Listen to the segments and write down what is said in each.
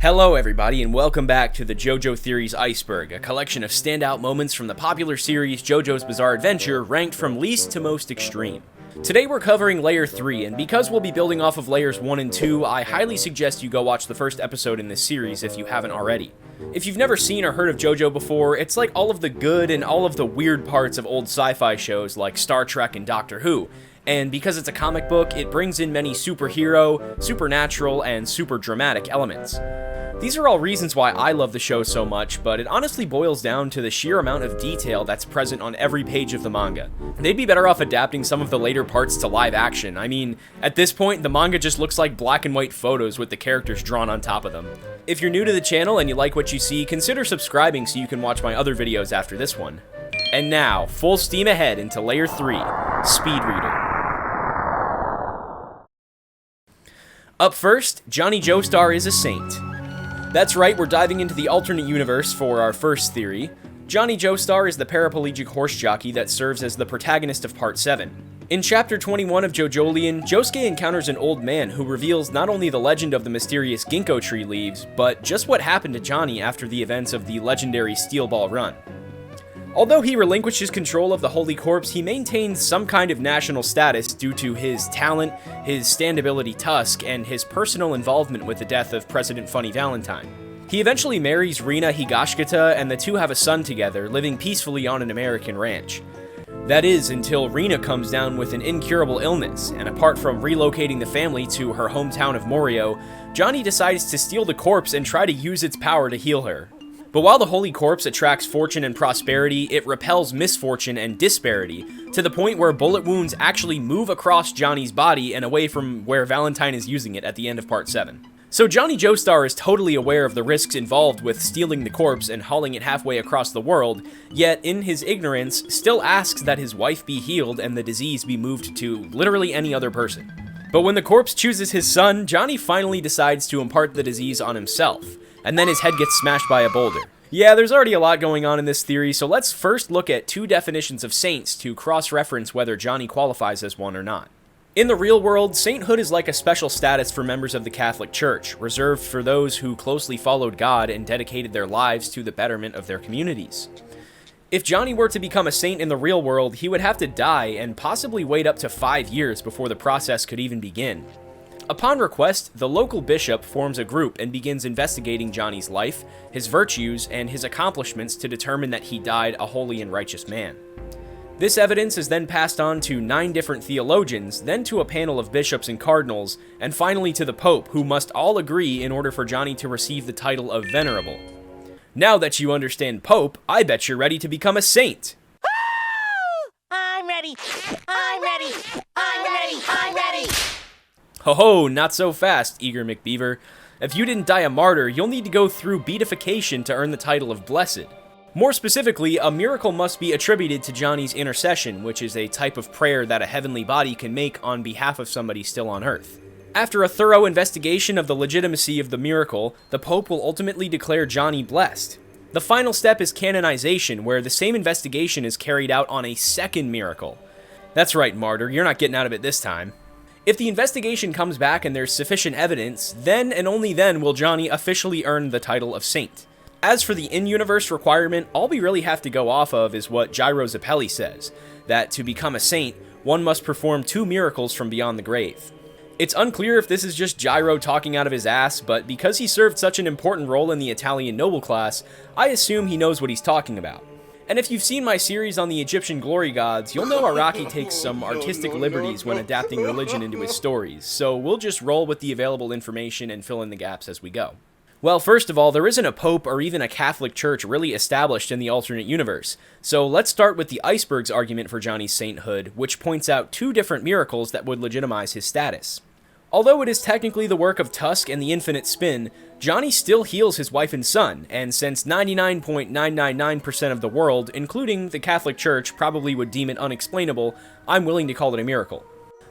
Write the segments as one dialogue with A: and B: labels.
A: Hello everybody and welcome back to the JoJo Theories Iceberg, a collection of standout moments from the popular series JoJo's Bizarre Adventure ranked from least to most extreme. Today we're covering Layer 3, and because we'll be building off of Layers 1 and 2, I highly suggest you go watch the first episode in this series if you haven't already. If you've never seen or heard of JoJo before, it's like all of the good and all of the weird parts of old sci-fi shows like Star Trek and Doctor Who. And because it's a comic book, it brings in many superhero, supernatural, and super dramatic elements. These are all reasons why I love the show so much, but it honestly boils down to the sheer amount of detail that's present on every page of the manga. They'd be better off adapting some of the later parts to live action. I mean, at this point, the manga just looks like black and white photos with the characters drawn on top of them. If you're new to the channel and you like what you see, consider subscribing so you can watch my other videos after this one. And now, full steam ahead into Layer 3, Speed Reader. Up first, Johnny Joestar is a saint. That's right, we're diving into the alternate universe for our first theory. Johnny Joestar is the paraplegic horse jockey that serves as the protagonist of Part 7. In Chapter 21 of JoJolion, Josuke encounters an old man who reveals not only the legend of the mysterious ginkgo tree leaves, but just what happened to Johnny after the events of the legendary Steel Ball Run. Although he relinquishes control of the Holy Corpse, he maintains some kind of national status due to his talent, his standability tusk, and his personal involvement with the death of President Funny Valentine. He eventually marries Rina Higashikata, and the two have a son together, living peacefully on an American ranch. That is, until Rina comes down with an incurable illness, and apart from relocating the family to her hometown of Morio, Johnny decides to steal the corpse and try to use its power to heal her. But while the Holy Corpse attracts fortune and prosperity, it repels misfortune and disparity, to the point where bullet wounds actually move across Johnny's body and away from where Valentine is using it at the end of Part 7. So Johnny Joestar is totally aware of the risks involved with stealing the corpse and hauling it halfway across the world, yet in his ignorance, still asks that his wife be healed and the disease be moved to literally any other person. But when the corpse chooses his son, Johnny finally decides to impart the disease on himself, and then his head gets smashed by a boulder. Yeah, there's already a lot going on in this theory, so let's first look at two definitions of saints to cross-reference whether Johnny qualifies as one or not. In the real world, sainthood is like a special status for members of the Catholic Church, reserved for those who closely followed God and dedicated their lives to the betterment of their communities. If Johnny were to become a saint in the real world, he would have to die and possibly wait up to 5 years before the process could even begin. Upon request, the local bishop forms a group and begins investigating Johnny's life, his virtues, and his accomplishments to determine that he died a holy and righteous man. This evidence is then passed on to 9 different theologians, then to a panel of bishops and cardinals, and finally to the Pope, who must all agree in order for Johnny to receive the title of Venerable. Now that you understand Pope, I bet you're ready to become a saint!
B: I'm ready! I'm ready! I'm ready! I'm ready!
A: Ho ho, not so fast, eager McBeaver. If you didn't die a martyr, you'll need to go through beatification to earn the title of Blessed. More specifically, a miracle must be attributed to Johnny's intercession, which is a type of prayer that a heavenly body can make on behalf of somebody still on Earth. After a thorough investigation of the legitimacy of the miracle, the Pope will ultimately declare Johnny blessed. The final step is canonization, where the same investigation is carried out on a second miracle. That's right, martyr, you're not getting out of it this time. If the investigation comes back and there's sufficient evidence, then and only then will Johnny officially earn the title of saint. As for the in-universe requirement, all we really have to go off of is what Gyro Zappelli says, that to become a saint, one must perform 2 miracles from beyond the grave. It's unclear if this is just Gyro talking out of his ass, but because he served such an important role in the Italian noble class, I assume he knows what he's talking about. And if you've seen my series on the Egyptian glory gods, you'll know Araki takes some artistic liberties when adapting religion into his stories, so we'll just roll with the available information and fill in the gaps as we go. Well, first of all, there isn't a pope or even a Catholic church really established in the alternate universe, so let's start with the Iceberg's argument for Johnny's sainthood, which points out 2 different miracles that would legitimize his status. Although it is technically the work of Tusk and the Infinite Spin, Johnny still heals his wife and son, and since 99.999% of the world, including the Catholic Church, probably would deem it unexplainable, I'm willing to call it a miracle.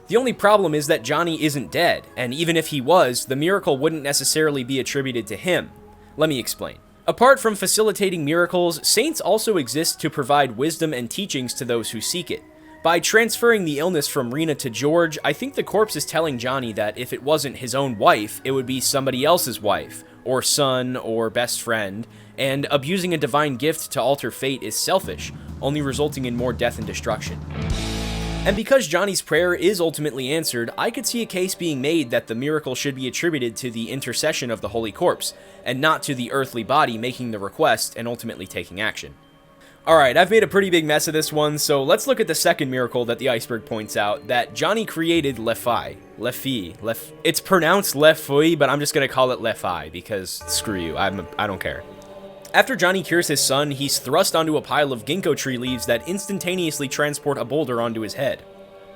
A: The only problem is that Johnny isn't dead, and even if he was, the miracle wouldn't necessarily be attributed to him. Let me explain. Apart from facilitating miracles, saints also exist to provide wisdom and teachings to those who seek it. By transferring the illness from Rina to George, I think the corpse is telling Johnny that if it wasn't his own wife, it would be somebody else's wife, or son, or best friend, and abusing a divine gift to alter fate is selfish, only resulting in more death and destruction. And because Johnny's prayer is ultimately answered, I could see a case being made that the miracle should be attributed to the intercession of the Holy Corpse, and not to the earthly body making the request and ultimately taking action. Alright, I've made a pretty big mess of this one, so let's look at the second miracle that the Iceberg points out, that Johnny created It's pronounced Lefui, but I'm just gonna call it Lefai, because screw you, I don't care. After Johnny cures his son, he's thrust onto a pile of ginkgo tree leaves that instantaneously transport a boulder onto his head.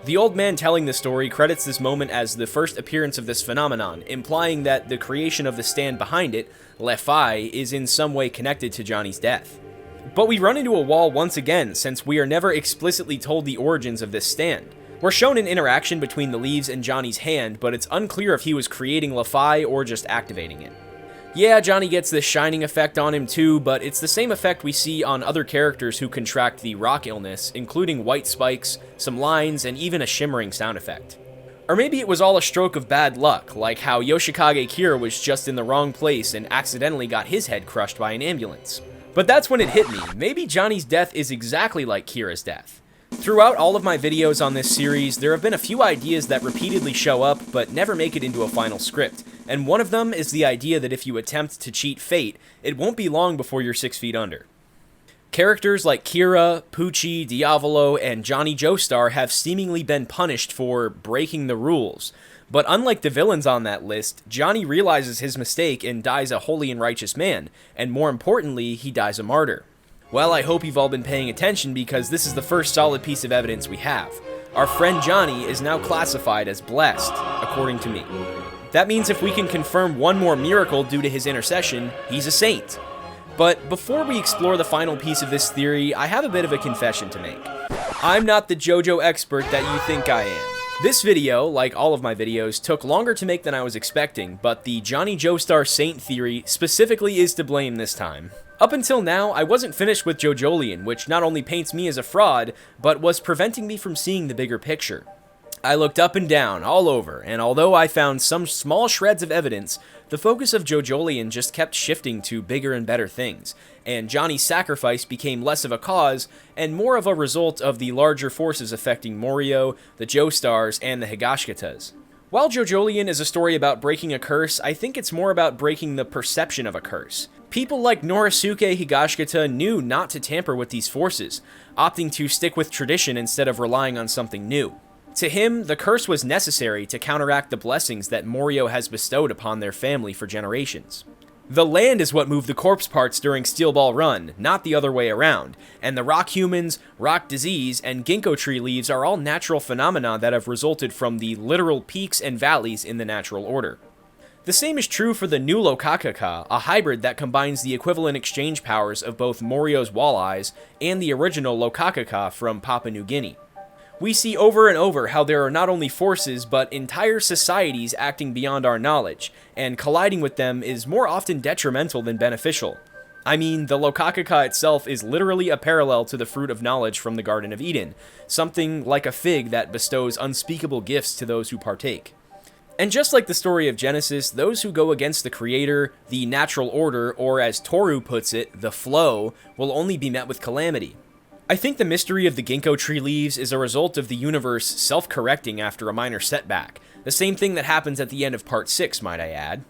A: The old man telling the story credits this moment as the first appearance of this phenomenon, implying that the creation of the stand behind it, Lefai, is in some way connected to Johnny's death. But we run into a wall once again, since we are never explicitly told the origins of this stand. We're shown an interaction between the leaves and Johnny's hand, but it's unclear if he was creating Lefai or just activating it. Yeah, Johnny gets this shining effect on him too, but it's the same effect we see on other characters who contract the rock illness, including white spikes, some lines, and even a shimmering sound effect. Or maybe it was all a stroke of bad luck, like how Yoshikage Kira was just in the wrong place and accidentally got his head crushed by an ambulance. But that's when it hit me, maybe Johnny's death is exactly like Kira's death. Throughout all of my videos on this series, there have been a few ideas that repeatedly show up, but never make it into a final script, and one of them is the idea that if you attempt to cheat fate, it won't be long before you're 6 feet under. Characters like Kira, Pucci, Diavolo, and Johnny Joestar have seemingly been punished for breaking the rules, but unlike the villains on that list, Johnny realizes his mistake and dies a holy and righteous man, and more importantly, he dies a martyr. Well, I hope you've all been paying attention because this is the first solid piece of evidence we have. Our friend Johnny is now classified as blessed, according to me. That means if we can confirm one more miracle due to his intercession, he's a saint. But before we explore the final piece of this theory, I have a bit of a confession to make. I'm not the JoJo expert that you think I am. This video, like all of my videos, took longer to make than I was expecting, but the Johnny Joestar Saint theory specifically is to blame this time. Up until now, I wasn't finished with JoJolian, which not only paints me as a fraud, but was preventing me from seeing the bigger picture. I looked up and down, all over, and although I found some small shreds of evidence, the focus of JoJolian just kept shifting to bigger and better things, and Johnny's sacrifice became less of a cause and more of a result of the larger forces affecting Morio, the Joestars, and the Higashikatas. While JoJolian is a story about breaking a curse, I think it's more about breaking the perception of a curse. People like Norisuke Higashikata knew not to tamper with these forces, opting to stick with tradition instead of relying on something new. To him, the curse was necessary to counteract the blessings that Morio has bestowed upon their family for generations. The land is what moved the corpse parts during Steel Ball Run, not the other way around, and the rock humans, rock disease, and ginkgo tree leaves are all natural phenomena that have resulted from the literal peaks and valleys in the natural order. The same is true for the new Lokakaka, a hybrid that combines the equivalent exchange powers of both Morio's walleyes and the original Lokakaka from Papua New Guinea. We see over and over how there are not only forces, but entire societies acting beyond our knowledge, and colliding with them is more often detrimental than beneficial. I mean, the Lokakaka itself is literally a parallel to the fruit of knowledge from the Garden of Eden, something like a fig that bestows unspeakable gifts to those who partake. And just like the story of Genesis, those who go against the creator, the natural order, or as Toru puts it, the flow, will only be met with calamity. I think the mystery of the ginkgo tree leaves is a result of the universe self-correcting after a minor setback, the same thing that happens at the end of Part 6, might I add.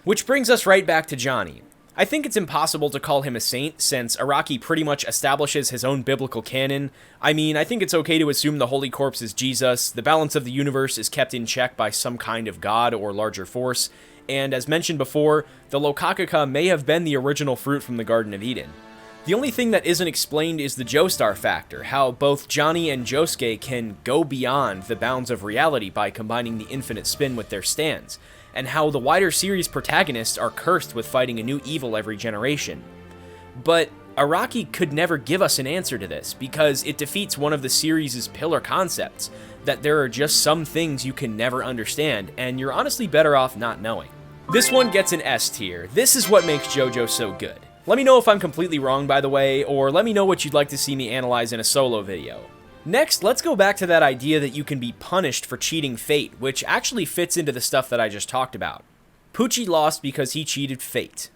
A: Which brings us right back to Johnny. I think it's impossible to call him a saint, since Araki pretty much establishes his own biblical canon. I mean, I think it's okay to assume the Holy Corpse is Jesus, the balance of the universe is kept in check by some kind of god or larger force, and as mentioned before, the Lokakaka may have been the original fruit from the Garden of Eden. The only thing that isn't explained is the Joestar factor, how both Johnny and Josuke can go beyond the bounds of reality by combining the infinite spin with their stands, and how the wider series protagonists are cursed with fighting a new evil every generation. But Araki could never give us an answer to this, because it defeats one of the series' pillar concepts, that there are just some things you can never understand, and you're honestly better off not knowing. This one gets an S tier. This is what makes JoJo so good. Let me know if I'm completely wrong, by the way, or let me know what you'd like to see me analyze in a solo video. Next, let's go back to that idea that you can be punished for cheating fate, which actually fits into the stuff that I just talked about. Pucci lost because he cheated fate.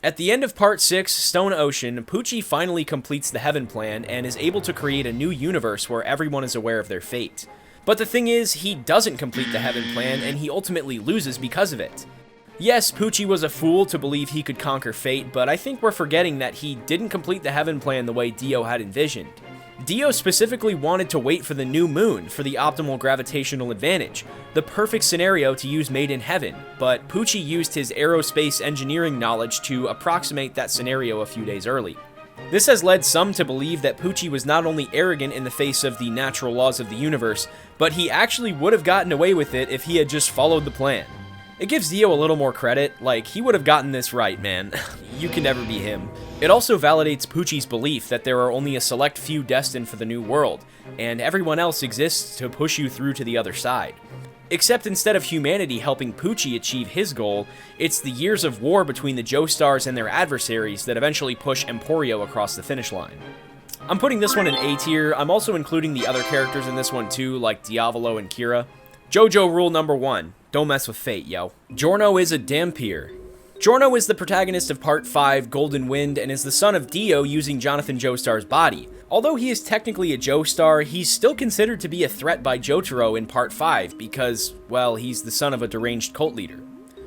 A: At the end of Part 6, Stone Ocean, Pucci finally completes the Heaven Plan and is able to create a new universe where everyone is aware of their fate. But the thing is, he doesn't complete the Heaven Plan and he ultimately loses because of it. Yes, Pucci was a fool to believe he could conquer fate, but I think we're forgetting that he didn't complete the Heaven Plan the way Dio had envisioned. Dio specifically wanted to wait for the new moon for the optimal gravitational advantage, the perfect scenario to use Made in Heaven, but Pucci used his aerospace engineering knowledge to approximate that scenario a few days early. This has led some to believe that Pucci was not only arrogant in the face of the natural laws of the universe, but he actually would have gotten away with it if he had just followed the plan. It gives Dio a little more credit, like, he would have gotten this right, man. You can never be him. It also validates Pucci's belief that there are only a select few destined for the new world, and everyone else exists to push you through to the other side. Except instead of humanity helping Pucci achieve his goal, it's the years of war between the Joestars and their adversaries that eventually push Emporio across the finish line. I'm putting this one in A tier. I'm also including the other characters in this one too, like Diavolo and Kira. JoJo rule number 1. Don't mess with fate, yo. Giorno is a Dhampir. Giorno is the protagonist of Part 5, Golden Wind, and is the son of Dio using Jonathan Joestar's body. Although he is technically a Joestar, he's still considered to be a threat by Jotaro in Part 5 because, well, he's the son of a deranged cult leader.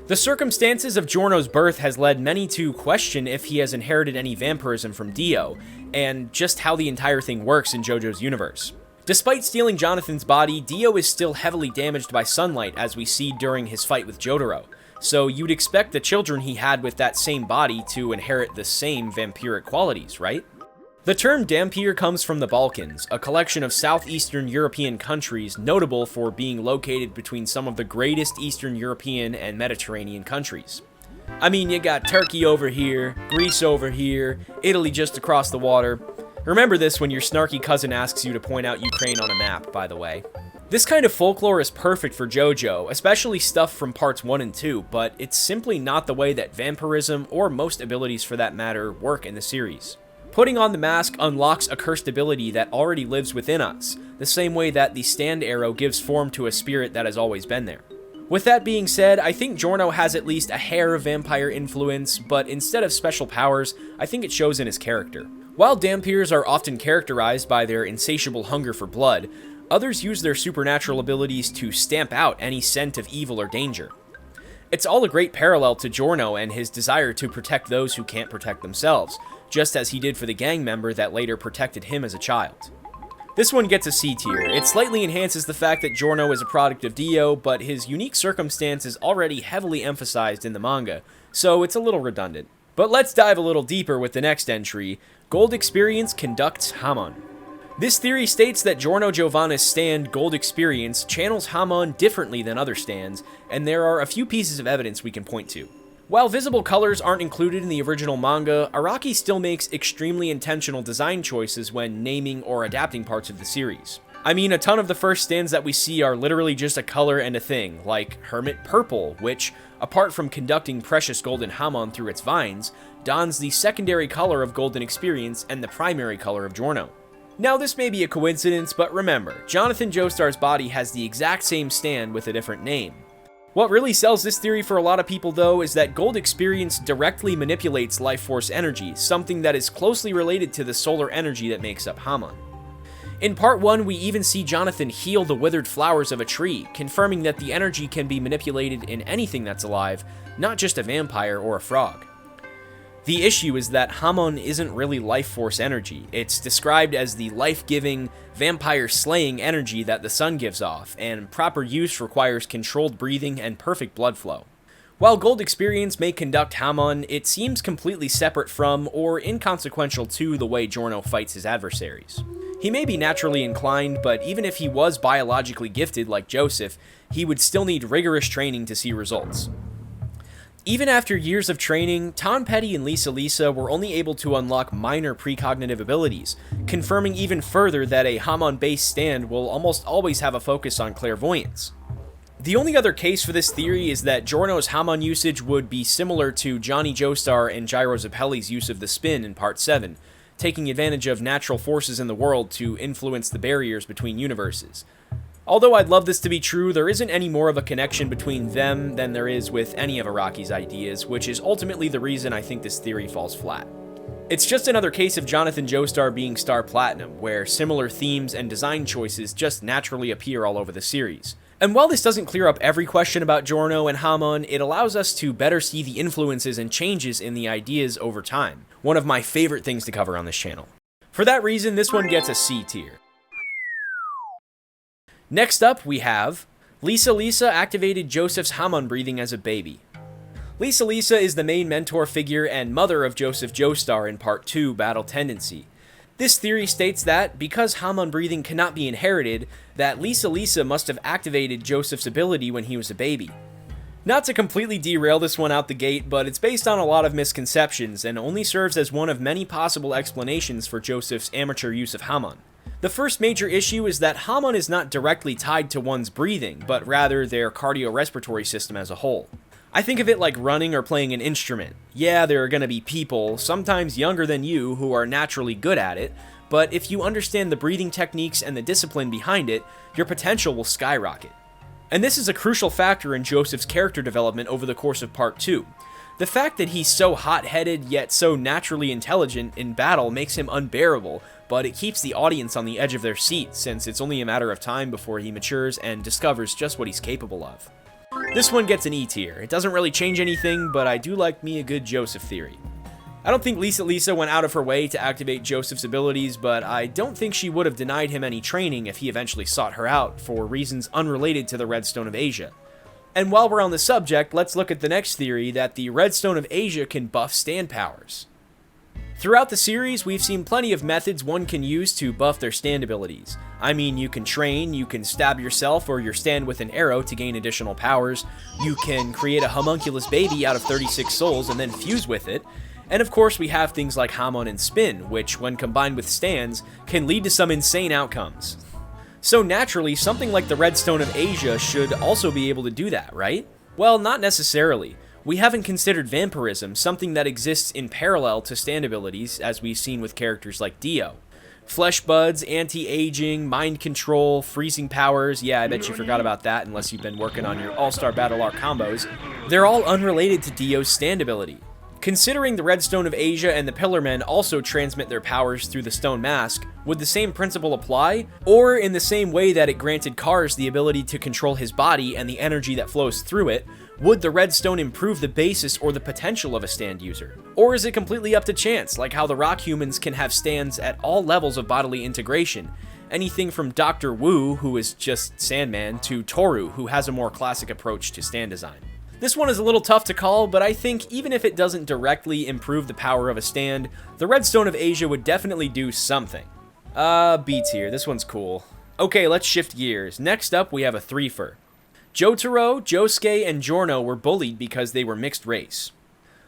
A: The circumstances of Giorno's birth has led many to question if he has inherited any vampirism from Dio, and just how the entire thing works in JoJo's universe. Despite stealing Jonathan's body, Dio is still heavily damaged by sunlight as we see during his fight with Jotaro, so you'd expect the children he had with that same body to inherit the same vampiric qualities, right? The term Dhampir comes from the Balkans, a collection of southeastern European countries notable for being located between some of the greatest Eastern European and Mediterranean countries. I mean, you got Turkey over here, Greece over here, Italy just across the water. Remember this when your snarky cousin asks you to point out Ukraine on a map, by the way. This kind of folklore is perfect for JoJo, especially stuff from parts 1 and 2, but it's simply not the way that vampirism, or most abilities for that matter, work in the series. Putting on the mask unlocks a cursed ability that already lives within us, the same way that the stand arrow gives form to a spirit that has always been there. With that being said, I think Giorno has at least a hair of vampire influence, but instead of special powers, I think it shows in his character. While Dhampirs are often characterized by their insatiable hunger for blood, others use their supernatural abilities to stamp out any scent of evil or danger. It's all a great parallel to Giorno and his desire to protect those who can't protect themselves, just as he did for the gang member that later protected him as a child. This one gets a C tier. It slightly enhances the fact that Giorno is a product of Dio, but his unique circumstance is already heavily emphasized in the manga, so it's a little redundant. But let's dive a little deeper with the next entry. Gold Experience conducts Hamon. This theory states that Giorno Giovanna's stand, Gold Experience, channels Hamon differently than other stands, and there are a few pieces of evidence we can point to. While visible colors aren't included in the original manga, Araki still makes extremely intentional design choices when naming or adapting parts of the series. I mean, a ton of the first stands that we see are literally just a color and a thing, like Hermit Purple, which, apart from conducting precious golden Hamon through its vines, dons the secondary color of Golden Experience and the primary color of Giorno. Now, this may be a coincidence, but remember, Jonathan Joestar's body has the exact same stand with a different name. What really sells this theory for a lot of people, though, is that Gold Experience directly manipulates life force energy, something that is closely related to the solar energy that makes up Hamon. In part 1, we even see Jonathan heal the withered flowers of a tree, confirming that the energy can be manipulated in anything that's alive, not just a vampire or a frog. The issue is that Hamon isn't really life force energy. It's described as the life-giving, vampire-slaying energy that the sun gives off, and proper use requires controlled breathing and perfect blood flow. While Gold Experience may conduct Hamon, it seems completely separate from, or inconsequential to, the way Giorno fights his adversaries. He may be naturally inclined, but even if he was biologically gifted like Joseph, he would still need rigorous training to see results. Even after years of training, Tom Petty and Lisa Lisa were only able to unlock minor precognitive abilities, confirming even further that a Hamon-based stand will almost always have a focus on clairvoyance. The only other case for this theory is that Giorno's Hamon usage would be similar to Johnny Joestar and Gyro Zappelli's use of the spin in Part 7, taking advantage of natural forces in the world to influence the barriers between universes. Although I'd love this to be true, there isn't any more of a connection between them than there is with any of Araki's ideas, which is ultimately the reason I think this theory falls flat. It's just another case of Jonathan Joestar being Star Platinum, where similar themes and design choices just naturally appear all over the series. And while this doesn't clear up every question about Giorno and Hamon, it allows us to better see the influences and changes in the ideas over time. One of my favorite things to cover on this channel. For that reason, this one gets a C tier. Next up, we have Lisa activated Joseph's Hamon breathing as a baby. Lisa is the main mentor figure and mother of Joseph Joestar in Part 2, Battle Tendency. This theory states that, because Hamon breathing cannot be inherited, that Lisa must have activated Joseph's ability when he was a baby. Not to completely derail this one out the gate, but it's based on a lot of misconceptions and only serves as one of many possible explanations for Joseph's amateur use of Hamon. The first major issue is that Hamon is not directly tied to one's breathing, but rather their cardiorespiratory system as a whole. I think of it like running or playing an instrument. Yeah, there are going to be people, sometimes younger than you, who are naturally good at it, but if you understand the breathing techniques and the discipline behind it, your potential will skyrocket. And this is a crucial factor in Joseph's character development over the course of Part 2. The fact that he's so hot-headed yet so naturally intelligent in battle makes him unbearable, but it keeps the audience on the edge of their seat since it's only a matter of time before he matures and discovers just what he's capable of. This one gets an E tier. It doesn't really change anything, but I do like me a good Joseph theory. I don't think Lisa went out of her way to activate Joseph's abilities, but I don't think she would have denied him any training if he eventually sought her out for reasons unrelated to the Redstone of Asia. And while we're on the subject, let's look at the next theory that the Redstone of Asia can buff stand powers. Throughout the series, we've seen plenty of methods one can use to buff their stand abilities. I mean, you can train, you can stab yourself or your stand with an arrow to gain additional powers, you can create a homunculus baby out of 36 souls and then fuse with it, and of course we have things like Hamon and Spin, which when combined with stands, can lead to some insane outcomes. So naturally, something like the Redstone of Asia should also be able to do that, right? Well, not necessarily. We haven't considered vampirism, something that exists in parallel to stand abilities, as we've seen with characters like Dio. Flesh buds, anti-aging, mind control, freezing powers, yeah, I bet you forgot about that unless you've been working on your All-Star Battle Arc combos. They're all unrelated to Dio's stand ability. Considering the Redstone of Asia and the Pillarmen also transmit their powers through the Stone Mask, would the same principle apply? Or in the same way that it granted Kars the ability to control his body and the energy that flows through it, would the Redstone improve the basis or the potential of a stand user? Or is it completely up to chance, like how the rock humans can have stands at all levels of bodily integration? Anything from Dr. Wu, who is just Sandman, to Toru, who has a more classic approach to stand design. This one is a little tough to call, but I think even if it doesn't directly improve the power of a stand, the Redstone of Asia would definitely do something. B tier, this one's cool. Okay, let's shift gears. Next up, we have a threefer. Jotaro, Josuke, and Giorno were bullied because they were mixed race.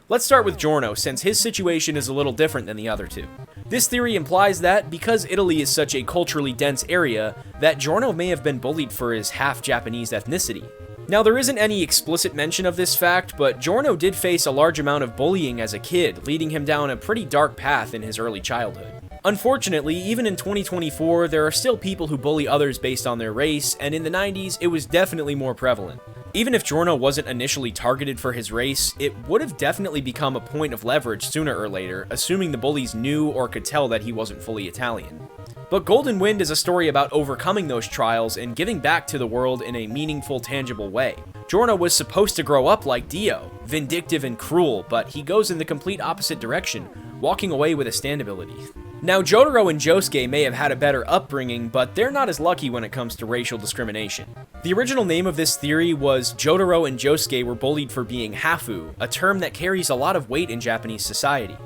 A: Let's start with Giorno, since his situation is a little different than the other two. This theory implies that, because Italy is such a culturally dense area, that Giorno may have been bullied for his half-Japanese ethnicity. Now, there isn't any explicit mention of this fact, but Giorno did face a large amount of bullying as a kid, leading him down a pretty dark path in his early childhood. Unfortunately, even in 2024, there are still people who bully others based on their race, and in the 90s, it was definitely more prevalent. Even if Giorno wasn't initially targeted for his race, it would have definitely become a point of leverage sooner or later, assuming the bullies knew or could tell that he wasn't fully Italian. But Golden Wind is a story about overcoming those trials and giving back to the world in a meaningful, tangible way. Giorno was supposed to grow up like Dio, vindictive and cruel, but he goes in the complete opposite direction, walking away with a stand ability. Now, Jotaro and Josuke may have had a better upbringing, but they're not as lucky when it comes to racial discrimination. The original name of this theory was Jotaro and Josuke were bullied for being hafu, a term that carries a lot of weight in Japanese society.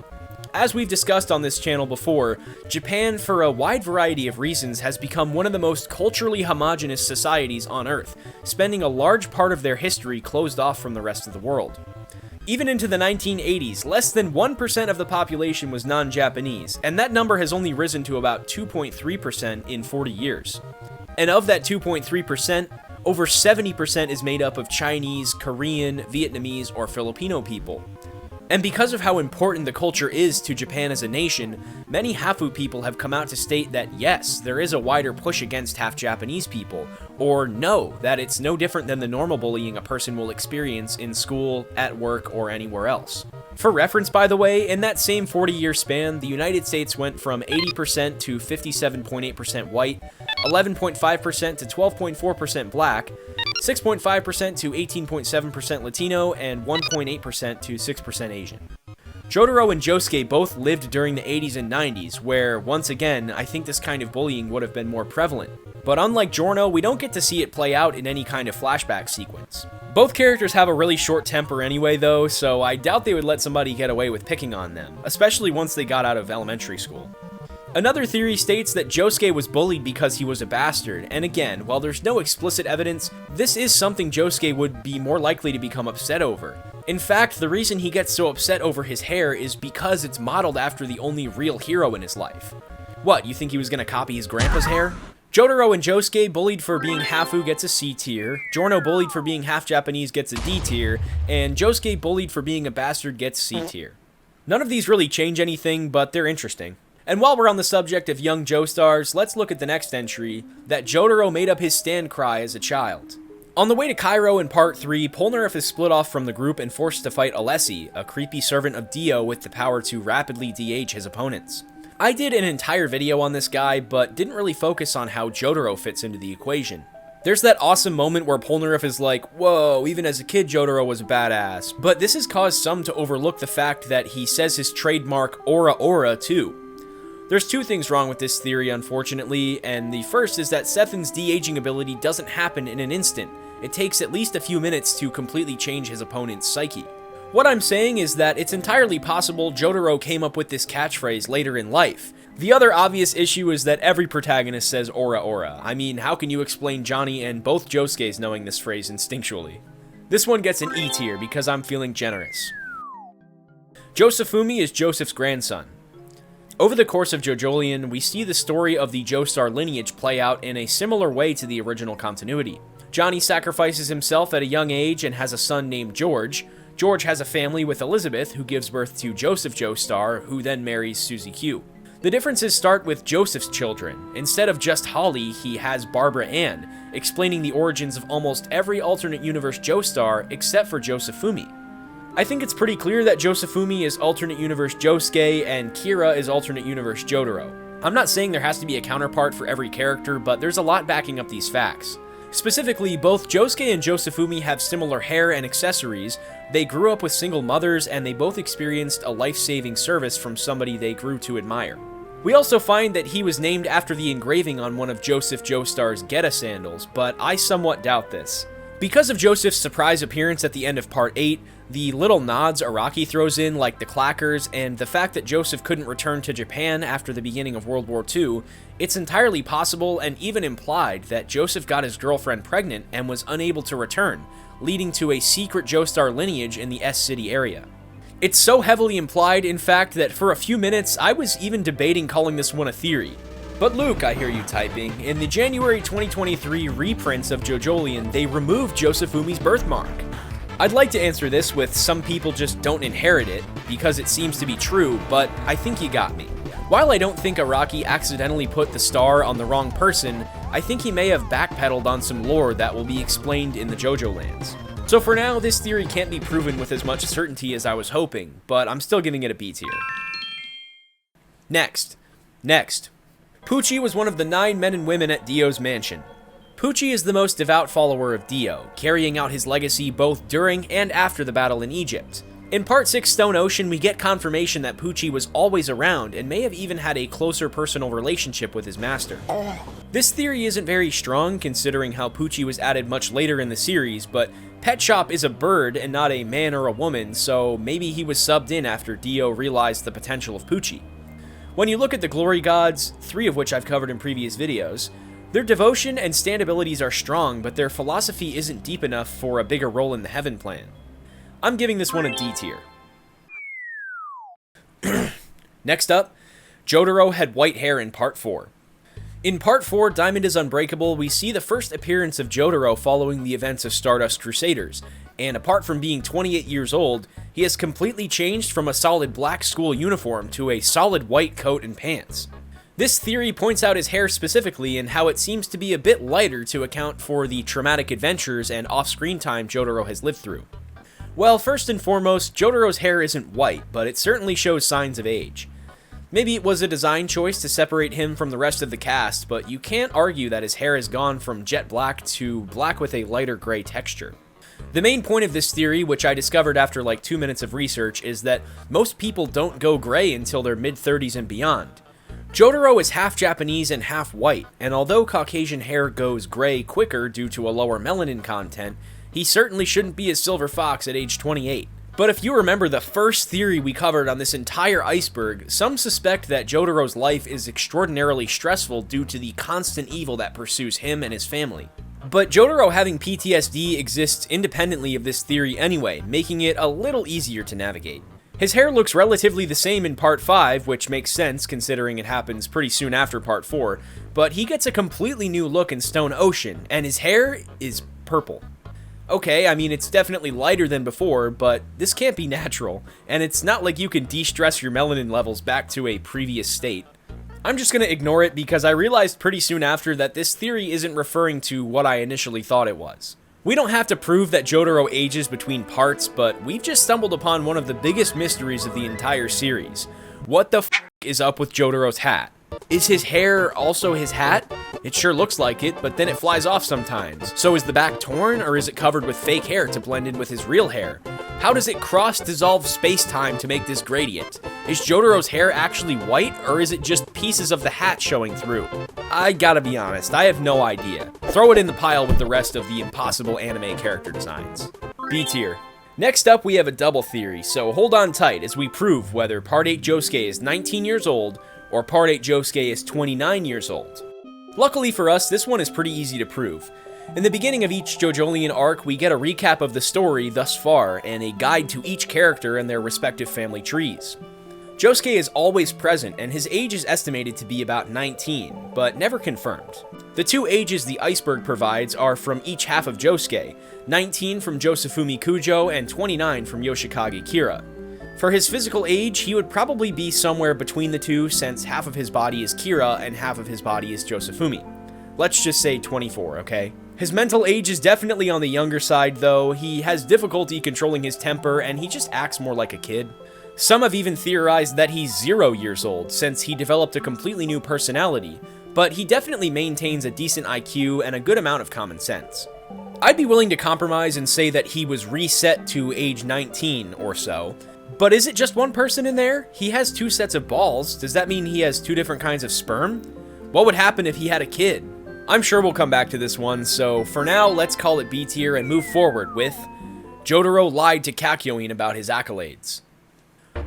A: As we've discussed on this channel before, Japan, for a wide variety of reasons, has become one of the most culturally homogenous societies on Earth, spending a large part of their history closed off from the rest of the world. Even into the 1980s, less than 1% of the population was non-Japanese, and that number has only risen to about 2.3% in 40 years. And of that 2.3%, over 70% is made up of Chinese, Korean, Vietnamese, or Filipino people. And because of how important the culture is to Japan as a nation, many Hafu people have come out to state that yes, there is a wider push against half-Japanese people, or no, that it's no different than the normal bullying a person will experience in school, at work, or anywhere else. For reference, by the way, in that same 40-year span, the United States went from 80% to 57.8% white, 11.5% to 12.4% black, 6.5% to 18.7% Latino, and 1.8% to 6% Asian. Jotaro and Josuke both lived during the 80s and 90s, where, once again, I think this kind of bullying would have been more prevalent. But unlike Giorno, we don't get to see it play out in any kind of flashback sequence. Both characters have a really short temper anyway, though, so I doubt they would let somebody get away with picking on them, especially once they got out of elementary school. Another theory states that Josuke was bullied because he was a bastard, and again, while there's no explicit evidence, this is something Josuke would be more likely to become upset over. In fact, the reason he gets so upset over his hair is because it's modeled after the only real hero in his life. What, you think he was gonna copy his grandpa's hair? Jotaro and Josuke bullied for being Hafu gets a C tier, Giorno bullied for being half Japanese gets a D tier, and Josuke bullied for being a bastard gets C tier. None of these really change anything, but they're interesting. And while we're on the subject of young Joestars, let's look at the next entry, that Jotaro made up his stand cry as a child. On the way to Cairo in Part 3, Polnareff is split off from the group and forced to fight Alessi, a creepy servant of Dio with the power to rapidly DH his opponents. I did an entire video on this guy, but didn't really focus on how Jotaro fits into the equation. There's that awesome moment where Polnareff is like, whoa, even as a kid Jotaro was a badass, but this has caused some to overlook the fact that he says his trademark aura aura too. There's two things wrong with this theory, unfortunately, and the first is that Sethin's de-aging ability doesn't happen in an instant. It takes at least a few minutes to completely change his opponent's psyche. What I'm saying is that it's entirely possible Jotaro came up with this catchphrase later in life. The other obvious issue is that every protagonist says aura aura. I mean, how can you explain Johnny and both Josuke's knowing this phrase instinctually? This one gets an E tier because I'm feeling generous. Josefumi is Joseph's grandson. Over the course of JoJolion, we see the story of the Joestar lineage play out in a similar way to the original continuity. Johnny sacrifices himself at a young age and has a son named George. George has a family with Elizabeth, who gives birth to Joseph Joestar, who then marries Susie Q. The differences start with Joseph's children. Instead of just Holly, he has Barbara Ann, explaining the origins of almost every alternate universe Joestar except for Josefumi. I think it's pretty clear that Josefumi is alternate universe Josuke and Kira is alternate universe Jotaro. I'm not saying there has to be a counterpart for every character, but there's a lot backing up these facts. Specifically, both Josuke and Josefumi have similar hair and accessories, they grew up with single mothers, and they both experienced a life-saving service from somebody they grew to admire. We also find that he was named after the engraving on one of Joseph Joestar's Geta sandals, but I somewhat doubt this. Because of Joseph's surprise appearance at the end of Part 8, the little nods Araki throws in, like the clackers, and the fact that Joseph couldn't return to Japan after the beginning of World War II, it's entirely possible and even implied that Joseph got his girlfriend pregnant and was unable to return, leading to a secret Joestar lineage in the S-City area. It's so heavily implied, in fact, that for a few minutes I was even debating calling this one a theory. But Luke, I hear you typing, in the January 2023 reprints of JoJolion, they removed Josefumi's birthmark. I'd like to answer this with some people just don't inherit it, because it seems to be true, but I think you got me. While I don't think Araki accidentally put the star on the wrong person, I think he may have backpedaled on some lore that will be explained in the JoJo lands. So for now, this theory can't be proven with as much certainty as I was hoping, but I'm still giving it a B tier. Next. Pucci was one of the 9 men and women at Dio's mansion. Pucci is the most devout follower of Dio, carrying out his legacy both during and after the battle in Egypt. In Part 6 Stone Ocean, we get confirmation that Pucci was always around and may have even had a closer personal relationship with his master. This theory isn't very strong considering how Pucci was added much later in the series, but Pet Shop is a bird and not a man or a woman, so maybe he was subbed in after Dio realized the potential of Pucci. When you look at the Glory Gods, 3 of which I've covered in previous videos, their devotion and stand abilities are strong, but their philosophy isn't deep enough for a bigger role in the Heaven Plan. I'm giving this one a D tier. Next up, Jotaro had white hair in Part 4. In Part 4, Diamond is Unbreakable, we see the first appearance of Jotaro following the events of Stardust Crusaders, and apart from being 28 years old, he has completely changed from a solid black school uniform to a solid white coat and pants. This theory points out his hair specifically and how it seems to be a bit lighter to account for the traumatic adventures and off-screen time Jotaro has lived through. Well, first and foremost, Jotaro's hair isn't white, but it certainly shows signs of age. Maybe it was a design choice to separate him from the rest of the cast, but you can't argue that his hair has gone from jet black to black with a lighter gray texture. The main point of this theory, which I discovered after like 2 minutes of research, is that most people don't go gray until their mid-30s and beyond. Jotaro is half Japanese and half white, and although Caucasian hair goes gray quicker due to a lower melanin content, he certainly shouldn't be a silver fox at age 28. But if you remember the first theory we covered on this entire iceberg, some suspect that Jotaro's life is extraordinarily stressful due to the constant evil that pursues him and his family. But Jotaro having PTSD exists independently of this theory anyway, making it a little easier to navigate. His hair looks relatively the same in Part 5, which makes sense considering it happens pretty soon after Part 4, but he gets a completely new look in Stone Ocean, and his hair is purple. Okay, I mean, it's definitely lighter than before, but this can't be natural, and it's not like you can de-stress your melanin levels back to a previous state. I'm just gonna ignore it because I realized pretty soon after that this theory isn't referring to what I initially thought it was. We don't have to prove that Jotaro ages between parts, but we've just stumbled upon one of the biggest mysteries of the entire series. What the f*** is up with Jotaro's hat? Is his hair also his hat? It sure looks like it, but then it flies off sometimes. So is the back torn, or is it covered with fake hair to blend in with his real hair? How does it cross-dissolve space-time to make this gradient? Is Jotaro's hair actually white, or is it just pieces of the hat showing through? I gotta be honest, I have no idea. Throw it in the pile with the rest of the impossible anime character designs. B tier. Next up, we have a double theory, so hold on tight as we prove whether Part 8 Josuke is 19 years old, or Part 8 Josuke is 29 years old. Luckily for us, this one is pretty easy to prove. In the beginning of each JoJolian arc, we get a recap of the story thus far, and a guide to each character and their respective family trees. Josuke is always present, and his age is estimated to be about 19, but never confirmed. The two ages the Iceberg provides are from each half of Josuke, 19 from Josefumi Kujo and 29 from Yoshikage Kira. For his physical age, he would probably be somewhere between the two since half of his body is Kira and half of his body is Josefumi. Let's just say 24, okay? His mental age is definitely on the younger side though. He has difficulty controlling his temper and he just acts more like a kid. Some have even theorized that he's 0 years old since he developed a completely new personality, but he definitely maintains a decent IQ and a good amount of common sense. I'd be willing to compromise and say that he was reset to age 19 or so. But is it just one person in there? He has 2 sets of balls. Does that mean he has 2 different kinds of sperm? What would happen if he had a kid? I'm sure we'll come back to this one, so for now, let's call it B tier and move forward with Jotaro lied to KAKYOIN about his accolades.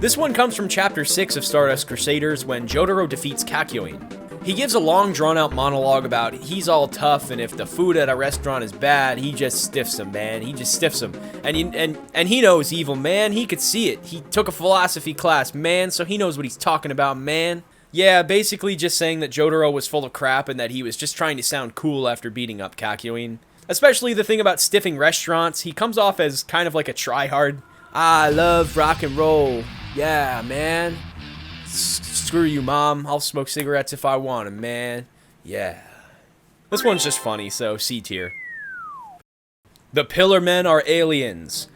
A: This one comes from Chapter 6 of Stardust Crusaders when Jotaro defeats KAKYOIN. He gives a long drawn-out monologue about he's all tough and if the food at a restaurant is bad, he just stiffs him, man. He just stiffs him. And he knows evil, man. He could see it. He took a philosophy class, man, so he knows what he's talking about, man. Yeah, basically just saying that Jotaro was full of crap and that he was just trying to sound cool after beating up KAKYOIN. Especially the thing about stiffing restaurants. He comes off as kind of like a tryhard. I love rock and roll. Yeah, man. Screw you, Mom. I'll smoke cigarettes if I want 'em, man. Yeah. This one's just funny, so C tier. The Pillar Men are aliens.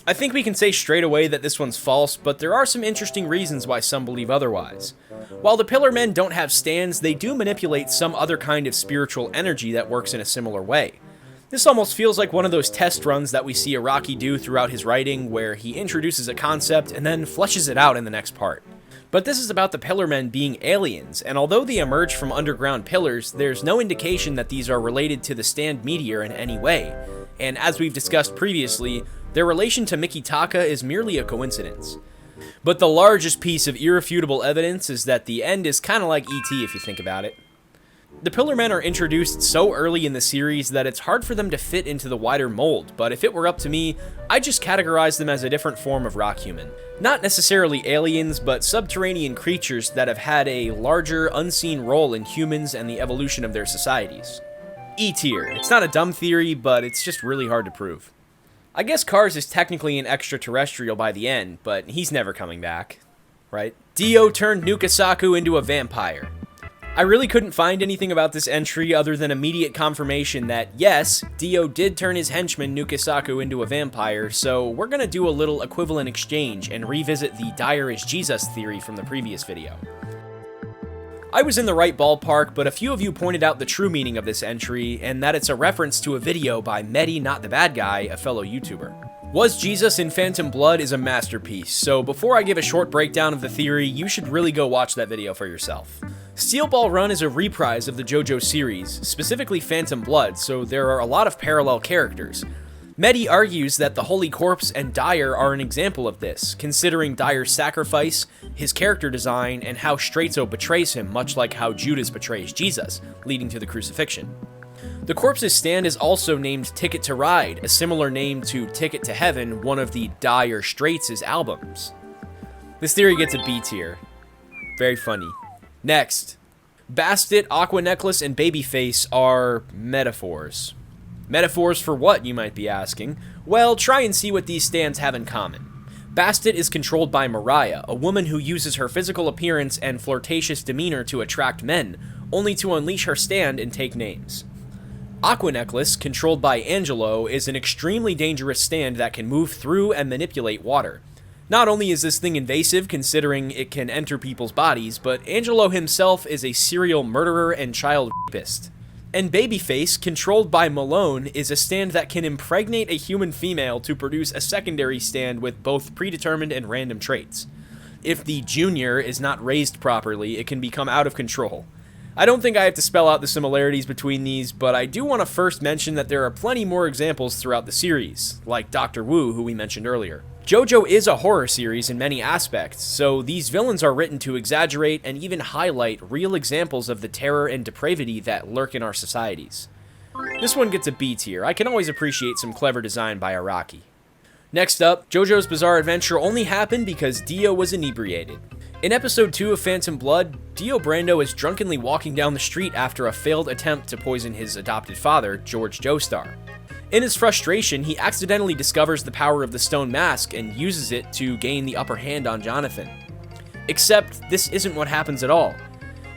A: I think we can say straight away that this one's false, but there are some interesting reasons why some believe otherwise. While the Pillar Men don't have stands, they do manipulate some other kind of spiritual energy that works in a similar way. This almost feels like one of those test runs that we see Araki do throughout his writing, where he introduces a concept and then fleshes it out in the next part. But this is about the Pillar Men being aliens, and although they emerge from underground pillars, there's no indication that these are related to the stand meteor in any way. And as we've discussed previously, their relation to Mikitaka is merely a coincidence. But the largest piece of irrefutable evidence is that the end is kinda like E.T. if you think about it. The Pillar Men are introduced so early in the series that it's hard for them to fit into the wider mold, but if it were up to me, I'd just categorize them as a different form of rock human. Not necessarily aliens, but subterranean creatures that have had a larger, unseen role in humans and the evolution of their societies. E tier. It's not a dumb theory, but it's just really hard to prove. I guess Cars is technically an extraterrestrial by the end, but he's never coming back, right? DIO turned Nukesaku into a vampire. I really couldn't find anything about this entry other than immediate confirmation that, yes, DIO did turn his henchman Nukesaku into a vampire, so we're gonna do a little equivalent exchange and revisit the Dyer is Jesus theory from the previous video. I was in the right ballpark, but a few of you pointed out the true meaning of this entry, and that it's a reference to a video by Medi Not the Bad Guy, a fellow YouTuber. Was Jesus in Phantom Blood is a masterpiece, so before I give a short breakdown of the theory, you should really go watch that video for yourself. Steel Ball Run is a reprise of the JoJo's series, specifically Phantom Blood, so there are a lot of parallel characters. Medi argues that the Holy Corpse and Dyer are an example of this, considering Dyer's sacrifice, his character design, and how Straizo betrays him, much like how Judas betrays Jesus, leading to the crucifixion. The corpse's stand is also named Ticket to Ride, a similar name to Ticket to Heaven, one of the Dire Straits' albums. This theory gets a B tier. Very funny. Next. BASTET, AQUA Necklace, and Babyface are metaphors. Metaphors for what, you might be asking? Well, try and see what these stands have in common. BASTET is controlled by Mariah, a woman who uses her physical appearance and flirtatious demeanor to attract men, only to unleash her stand and take names. AQUA Necklace, controlled by Angelo, is an extremely dangerous stand that can move through and manipulate water. Not only is this thing invasive, considering it can enter people's bodies, but Angelo himself is a serial murderer and child rapist. And Babyface, controlled by Malone, is a stand that can impregnate a human female to produce a secondary stand with both predetermined and random traits. If the junior is not raised properly, it can become out of control. I don't think I have to spell out the similarities between these, but I do want to first mention that there are plenty more examples throughout the series, like Dr. Wu, who we mentioned earlier. JoJo is a horror series in many aspects, so these villains are written to exaggerate and even highlight real examples of the terror and depravity that lurk in our societies. This one gets a B tier. I can always appreciate some clever design by Araki. Next up, JoJo's Bizarre Adventure only happened because Dio was inebriated. In episode 2 of Phantom Blood, Dio Brando is drunkenly walking down the street after a failed attempt to poison his adopted father, George Joestar. In his frustration, he accidentally discovers the power of the stone mask and uses it to gain the upper hand on Jonathan. Except, this isn't what happens at all.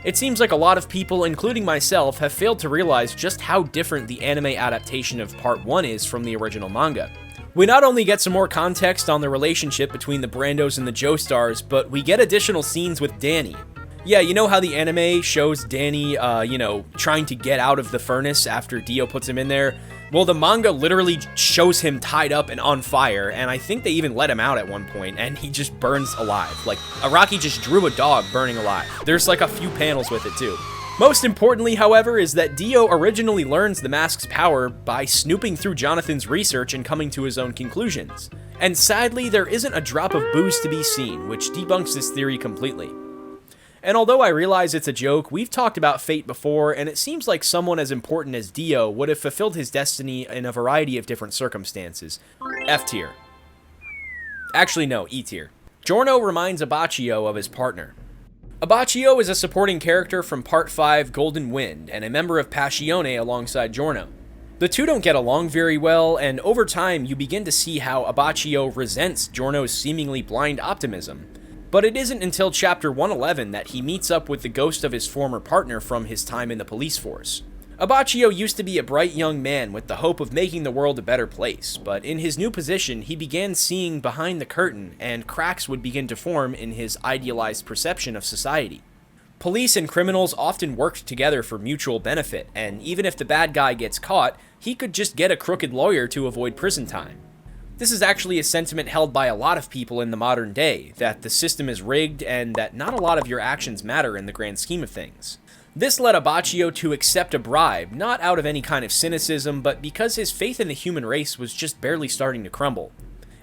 A: It seems like a lot of people, including myself, have failed to realize just how different the anime adaptation of Part 1 is from the original manga. We not only get some more context on the relationship between the Brandos and the Joestars, but we get additional scenes with Danny. Yeah, you know how the anime shows Danny, trying to get out of the furnace after Dio puts him in there? Well, the manga literally shows him tied up and on fire, and I think they even let him out at one point, and he just burns alive. Like, Araki just drew a dog burning alive. There's like a few panels with it too. Most importantly, however, is that Dio originally learns the mask's power by snooping through Jonathan's research and coming to his own conclusions. And sadly, there isn't a drop of booze to be seen, which debunks this theory completely. And although I realize it's a joke, we've talked about fate before, and it seems like someone as important as Dio would have fulfilled his destiny in a variety of different circumstances. F tier. Actually, no, E tier. Giorno reminds Abbacchio of his partner. Abbacchio is a supporting character from Part 5 Golden Wind, and a member of Passione alongside Giorno. The two don't get along very well, and over time you begin to see how Abbacchio resents Giorno's seemingly blind optimism. But it isn't until chapter 111 that he meets up with the ghost of his former partner from his time in the police force. Abbacchio used to be a bright young man with the hope of making the world a better place, but in his new position he began seeing behind the curtain, and cracks would begin to form in his idealized perception of society. Police and criminals often worked together for mutual benefit, and even if the bad guy gets caught, he could just get a crooked lawyer to avoid prison time. This is actually a sentiment held by a lot of people in the modern day, that the system is rigged and that not a lot of your actions matter in the grand scheme of things. This led Abbacchio to accept a bribe, not out of any kind of cynicism, but because his faith in the human race was just barely starting to crumble.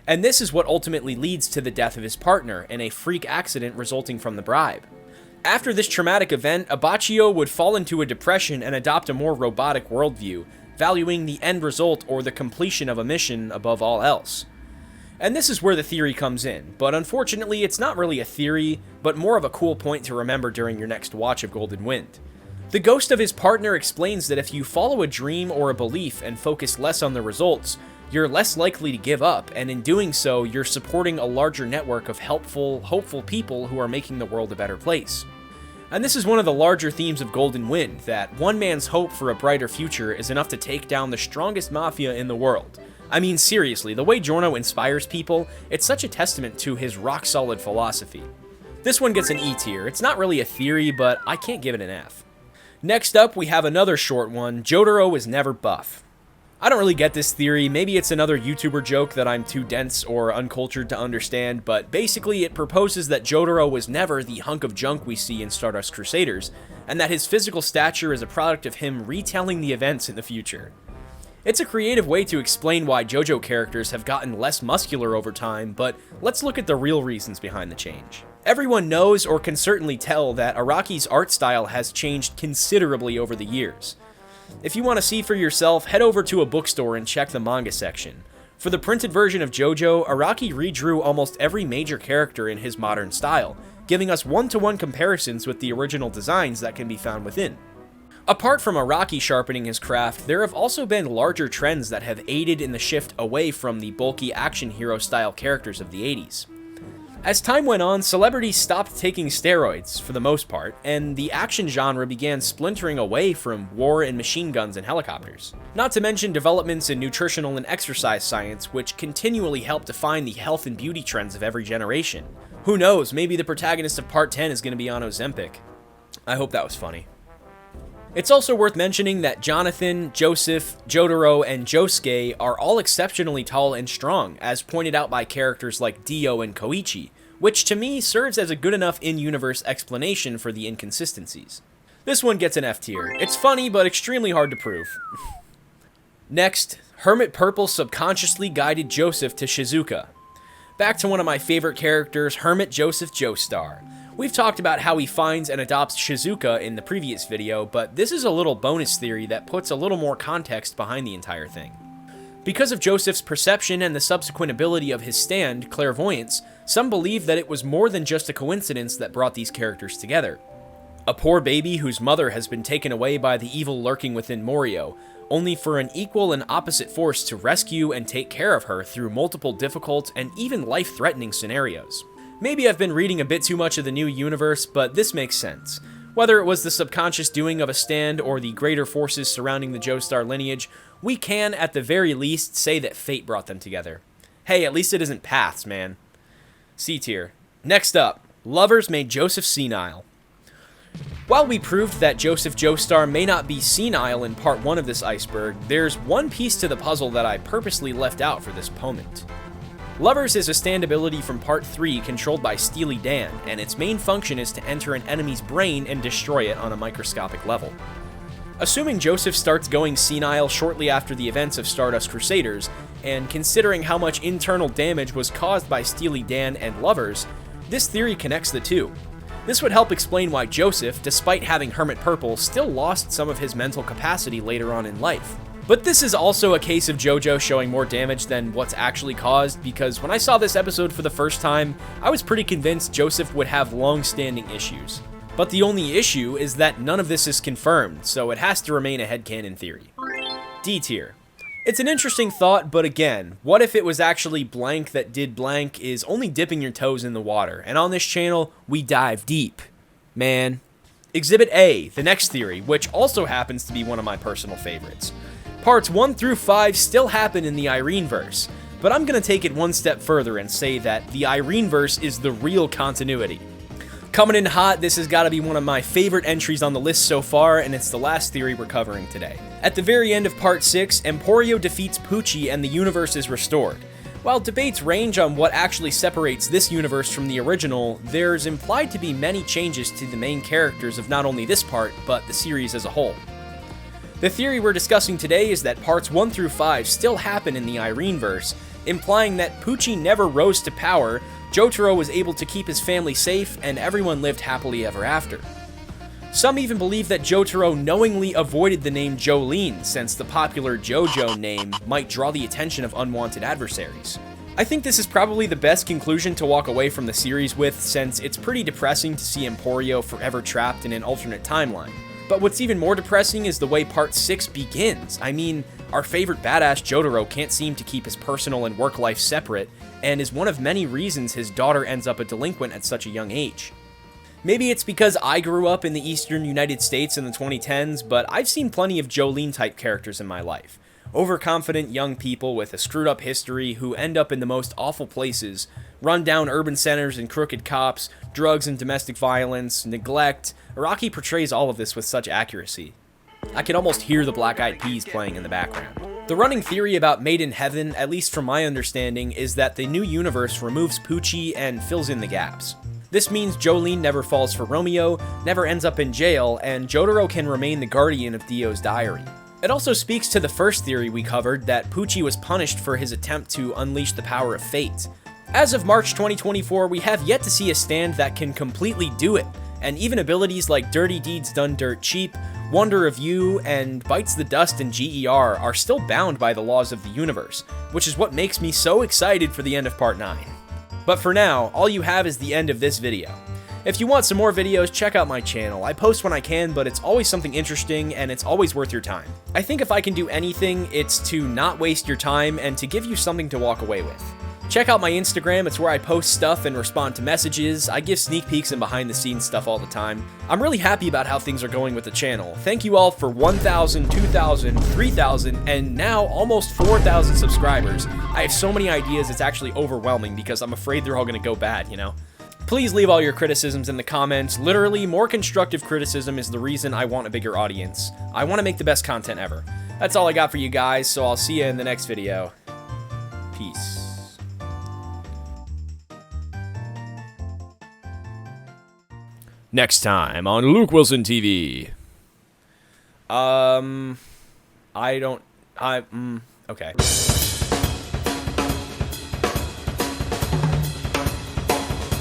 A: And this is what ultimately leads to the death of his partner, and a freak accident resulting from the bribe. After this traumatic event, Abbacchio would fall into a depression and adopt a more robotic worldview, valuing the end result or the completion of a mission above all else. And this is where the theory comes in, but unfortunately it's not really a theory, but more of a cool point to remember during your next watch of Golden Wind. The ghost of his partner explains that if you follow a dream or a belief and focus less on the results, you're less likely to give up, and in doing so, you're supporting a larger network of helpful, hopeful people who are making the world a better place. And this is one of the larger themes of Golden Wind, that one man's hope for a brighter future is enough to take down the strongest mafia in the world. I mean, seriously, the way Giorno inspires people, it's such a testament to his rock-solid philosophy. This one gets an E tier. It's not really a theory, but I can't give it an F. Next up, we have another short one, Jotaro was never buff. I don't really get this theory, maybe it's another YouTuber joke that I'm too dense or uncultured to understand, but basically it proposes that Jotaro was never the hunk of junk we see in Stardust Crusaders, and that his physical stature is a product of him retelling the events in the future. It's a creative way to explain why JoJo characters have gotten less muscular over time, but let's look at the real reasons behind the change. Everyone knows or can certainly tell that Araki's art style has changed considerably over the years. If you want to see for yourself, head over to a bookstore and check the manga section. For the printed version of JoJo, Araki redrew almost every major character in his modern style, giving us one-to-one comparisons with the original designs that can be found within. Apart from Araki sharpening his craft, there have also been larger trends that have aided in the shift away from the bulky action hero style characters of the 80s. As time went on, celebrities stopped taking steroids, for the most part, and the action genre began splintering away from war and machine guns and helicopters. Not to mention developments in nutritional and exercise science, which continually help define the health and beauty trends of every generation. Who knows, maybe the protagonist of Part 10 is going to be on Ozempic. I hope that was funny. It's also worth mentioning that Jonathan, Joseph, Jotaro, and Josuke are all exceptionally tall and strong, as pointed out by characters like Dio and Koichi, which to me serves as a good enough in-universe explanation for the inconsistencies. This one gets an F tier. It's funny, but extremely hard to prove. Next, Hermit Purple subconsciously guided Joseph to Shizuka. Back to one of my favorite characters, Hermit Joseph Joestar. We've talked about how he finds and adopts Shizuka in the previous video, but this is a little bonus theory that puts a little more context behind the entire thing. Because of Joseph's perception and the subsequent ability of his stand, clairvoyance, some believe that it was more than just a coincidence that brought these characters together. A poor baby whose mother has been taken away by the evil lurking within Morio, only for an equal and opposite force to rescue and take care of her through multiple difficult and even life-threatening scenarios. Maybe I've been reading a bit too much of the new universe, but this makes sense. Whether it was the subconscious doing of a stand or the greater forces surrounding the Joestar lineage, we can, at the very least, say that fate brought them together. Hey, at least it isn't paths, man. C tier. Next up, lovers made Joseph senile. While we proved that Joseph Joestar may not be senile in part 1 of this iceberg, there's one piece to the puzzle that I purposely left out for this moment. Lovers is a stand ability from Part 3 controlled by Steely Dan, and its main function is to enter an enemy's brain and destroy it on a microscopic level. Assuming Joseph starts going senile shortly after the events of Stardust Crusaders, and considering how much internal damage was caused by Steely Dan and Lovers, this theory connects the two. This would help explain why Joseph, despite having Hermit Purple, still lost some of his mental capacity later on in life. But this is also a case of JoJo showing more damage than what's actually caused, because when I saw this episode for the first time, I was pretty convinced Joseph would have long-standing issues. But the only issue is that none of this is confirmed, so it has to remain a headcanon theory. D tier. It's an interesting thought, but again, what if it was actually blank that did blank is only dipping your toes in the water, and on this channel, we dive deep. Man. Exhibit A, the next theory, which also happens to be one of my personal favorites. Parts 1 through 5 still happen in the IRENEVERSE, but I'm going to take it one step further and say that the IRENEVERSE is the real continuity. Coming in hot, this has got to be one of my favorite entries on the list so far, and it's the last theory we're covering today. At the very end of Part 6, Emporio defeats Pucci and the universe is restored. While debates range on what actually separates this universe from the original, there's implied to be many changes to the main characters of not only this part, but the series as a whole. The theory we're discussing today is that parts 1 through 5 still happen in the IRENEVERSE, implying that Pucci never rose to power, Jotaro was able to keep his family safe, and everyone lived happily ever after. Some even believe that Jotaro knowingly avoided the name Jolene, since the popular JoJo name might draw the attention of unwanted adversaries. I think this is probably the best conclusion to walk away from the series with, since it's pretty depressing to see Emporio forever trapped in an alternate timeline. But what's even more depressing is the way Part 6 begins. I mean, our favorite badass Jotaro can't seem to keep his personal and work life separate, and is one of many reasons his daughter ends up a delinquent at such a young age. Maybe it's because I grew up in the eastern United States in the 2010s, but I've seen plenty of Jolene-type characters in my life. Overconfident young people with a screwed-up history who end up in the most awful places, run-down urban centers and crooked cops, drugs and domestic violence, neglect. Araki portrays all of this with such accuracy. I can almost hear the Black Eyed Peas playing in the background. The running theory about Made in Heaven, at least from my understanding, is that the new universe removes Pucci and fills in the gaps. This means Jolene never falls for Romeo, never ends up in jail, and Jotaro can remain the guardian of Dio's diary. It also speaks to the first theory we covered, that Pucci was punished for his attempt to unleash the power of fate. As of March 2024, we have yet to see a stand that can completely do it, and even abilities like Dirty Deeds Done Dirt Cheap, Wonder of You, and Bites the Dust in GER are still bound by the laws of the universe, which is what makes me so excited for the end of Part 9. But for now, all you have is the end of this video. If you want some more videos, check out my channel. I post when I can, but it's always something interesting, and it's always worth your time. I think if I can do anything, it's to not waste your time and to give you something to walk away with. Check out my Instagram, it's where I post stuff and respond to messages. I give sneak peeks and behind the scenes stuff all the time. I'm really happy about how things are going with the channel. Thank you all for 1,000, 2,000, 3,000, and now almost 4,000 subscribers. I have so many ideas, it's actually overwhelming because I'm afraid they're all gonna go bad, you know? Please leave all your criticisms in the comments. Literally, more constructive criticism is the reason I want a bigger audience. I want to make the best content ever. That's all I got for you guys, so I'll see you in the next video. Peace. Next time on Luke Wilson TV. Okay.